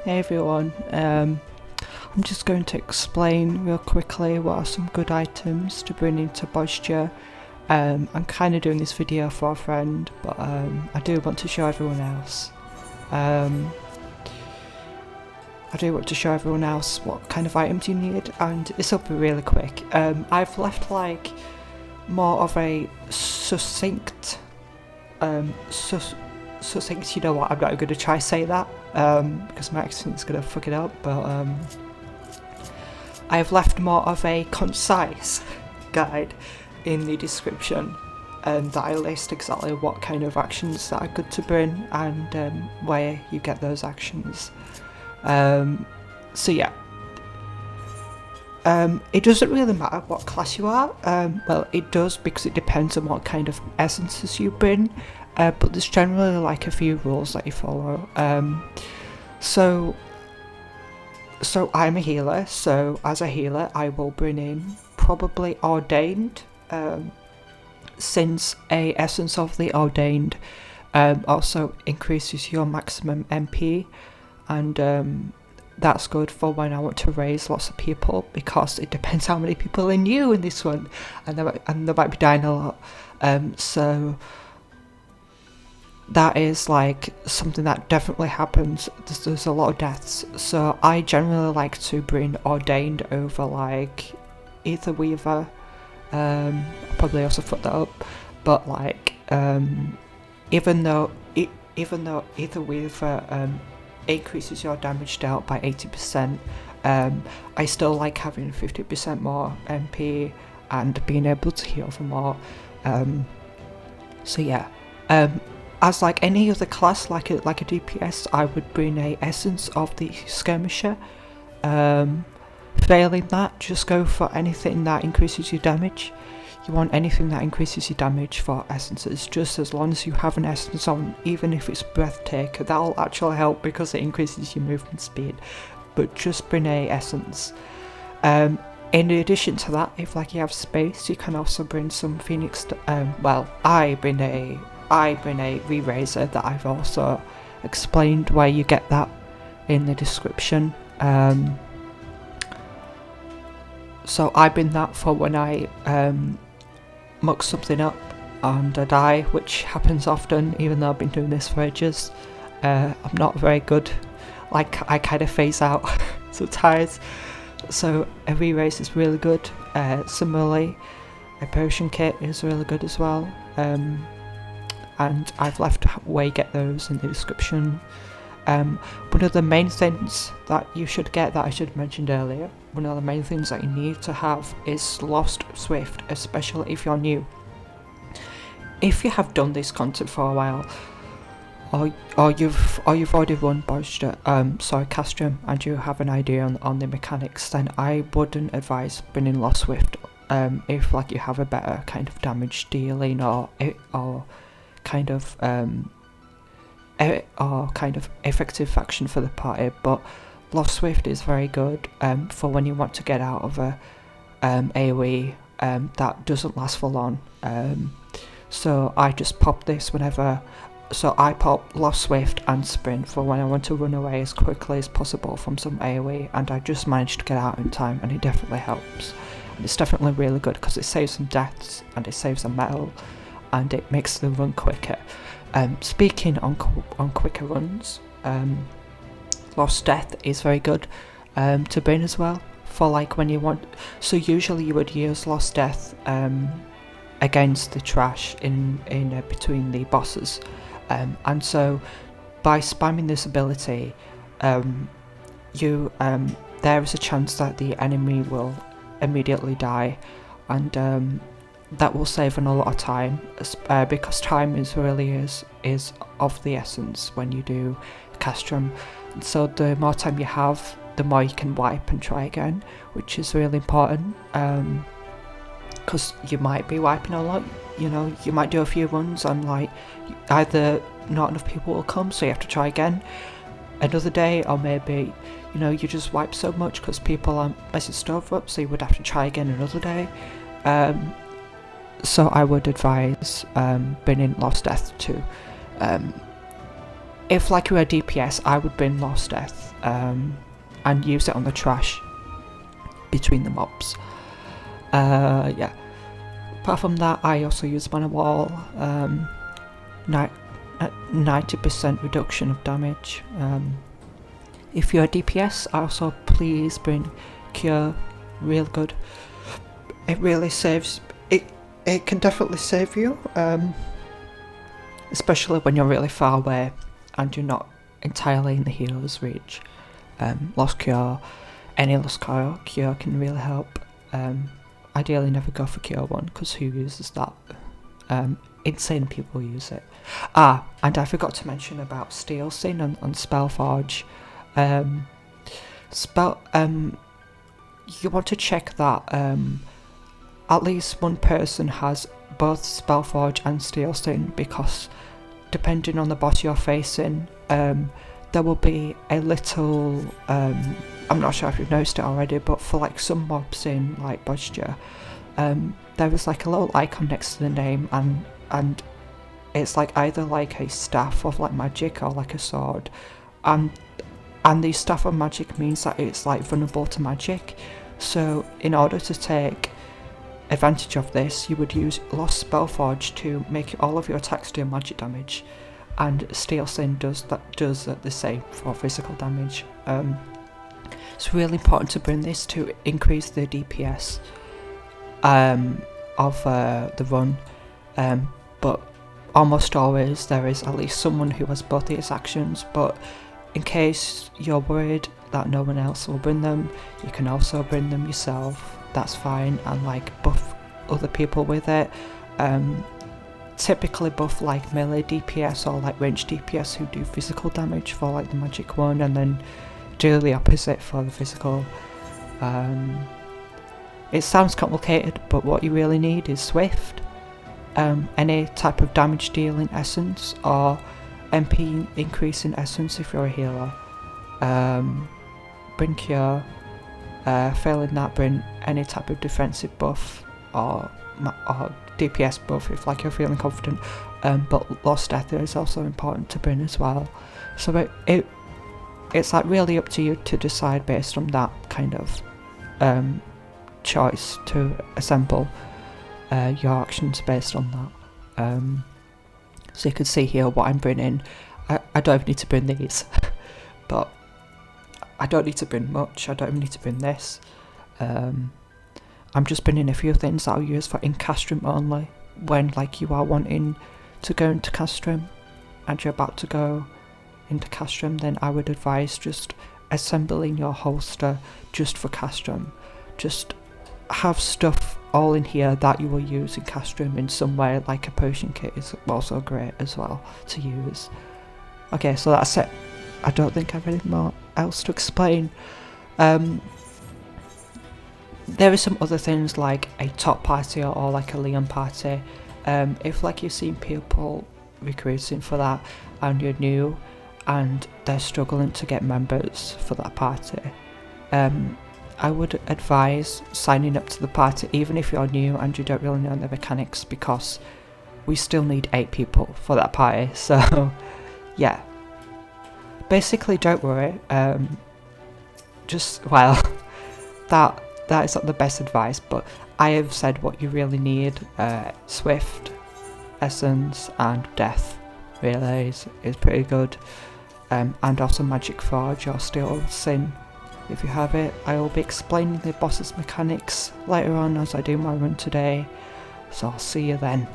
Hey everyone, I'm just going to explain real quickly what are some good items to bring into posture. I'm kind of doing this video for a friend, but I do want to show everyone else. What kind of items you need, and this will be really quick. I've left like more of a succinct, you know what, I'm not going to try to say that because my accent's going to fuck it up, but I've left more of a concise guide in the description that I list exactly what kind of actions that are good to bring and where you get those actions. So yeah, it doesn't really matter what class you are. Well, it does because it depends on what kind of essences you bring, but there's generally like a few rules that you follow. So I'm a healer, so as a healer I will bring in probably Ordained, since a essence of the Ordained also increases your maximum MP, and that's good for when I want to raise lots of people, because it depends how many people are new in this one, and they might be dying a lot. So that is like something that definitely happens. There's a lot of deaths, so I generally like to bring Ordained over like Ether Weaver. I'll probably also put that up, but like even though Ether Weaver increases your damage dealt by 80%, I still like having 50% more MP and being able to heal for more. So yeah, as like any other class, like a DPS, I would bring a essence of the skirmisher. Failing that, just go for anything that increases your damage. You want anything that increases your damage for essences, just as long as you have an essence on, even if it's Breathtaker, that'll actually help because it increases your movement speed, but just bring a essence. In addition to that, if like you have space, you can also bring some Phoenix, well, I bring a re-raiser that I've also explained where you get that in the description. So I bring that for when I muck something up and I die, which happens often, even though I've been doing this for ages. I'm not very good, like I kind of phase out sometimes, so a re-raise is really good. Similarly, a potion kit is really good as well, and I've left where you get those in the description. One of the main things that you should get, that I should have mentioned earlier, one of the main things that you need to have is Lost Swift, especially if you're new. If you have done this content for a while, or you've already run Castrum, and you have an idea on the mechanics, then I wouldn't advise bringing Lost Swift if like you have a better kind of damage dealing or kind of effective faction for the party. But Lost Swift is very good for when you want to get out of a AoE that doesn't last for long. So I just pop this whenever. So I pop Lost Swift and Sprint for when I want to run away as quickly as possible from some AoE, and I just managed to get out in time, and it definitely helps. And it's definitely really good because it saves some deaths and it saves some metal, and it makes the run quicker. Speaking on quicker runs, Lost Death is very good to bring as well, for like when you want. So usually you would use Lost Death against the trash in between the bosses, and so by spamming this ability, there is a chance that the enemy will immediately die, and that will save on a lot of time, because time is of the essence when you do Castrum. So the more time you have, the more you can wipe and try again, which is really important, because you might be wiping a lot. You know, you might do a few runs and like either not enough people will come, so you have to try again another day, or maybe you just wipe so much because people aren't messing stuff up, so you would have to try again another day. So I would advise bringing Lost Death to if like you're a DPS, I would bin Lost Death and use it on the trash between the mobs. Yeah. Apart from that, I also use Mana Wall, 90% reduction of damage. If you're a DPS, also please bring Cure, real good. It really saves, it can definitely save you, especially when you're really far away and you're not entirely in the healer's reach. Lost Cure, any Lost Cure can really help. Ideally never go for Cure 1, because who uses that? Insane people use it. And I forgot to mention about steelsing on Spellforge. You want to check that at least one person has both Spellforge and steelsing, because depending on the boss you're facing, there will be a little, I'm not sure if you've noticed it already, but for like some mobs in like Budgia, there is like a little icon next to the name, and it's like either like a staff of like magic or like a sword, and the staff of magic means that it's like vulnerable to magic. So in order to take advantage of this, you would use Lost Spellforge to make all of your attacks do magic damage, and steelsing does the same for physical damage. It's really important to bring this to increase the DPS of the run, but almost always there is at least someone who has both these actions. But in case you're worried that no one else will bring them, you can also bring them yourself. That's fine, and like buff other people with it. Typically buff like melee DPS or like range DPS who do physical damage for like the magic one, and then do the opposite for the physical. It sounds complicated, but what you really need is Swift, any type of damage dealing essence, or MP increase in essence if you're a healer. Bring Cure, failing that bring any type of defensive buff or DPS buff if like you're feeling confident, but Lost Death is also important to bring as well. So it's like really up to you to decide based on that kind of choice to assemble your actions based on that. So you can see here what I'm bringing. I don't even need to bring these, but I don't need to bring much. I don't even need to bring this. I'm just bringing a few things that I'll use for in Castrum only. When like you are wanting to go into Castrum and you're about to go into Castrum, then I would advise just assembling your holster just for Castrum. Just have stuff all in here that you will use in Castrum in some way, like a potion kit is also great as well to use. Okay, so that's it. I don't think I have anything more else to explain. There are some other things like a top party or like a Leon party. If like you've seen people recruiting for that and you're new and they're struggling to get members for that party, I would advise signing up to the party even if you're new and you don't really know the mechanics, because we still need 8 people for that party. So yeah, basically don't worry. That is not the best advice, but I have said what you really need. Swift, Essence and Death really is pretty good, and also magicforge or steelsing if you have it. I will be explaining the boss's mechanics later on as I do my run today, so I'll see you then.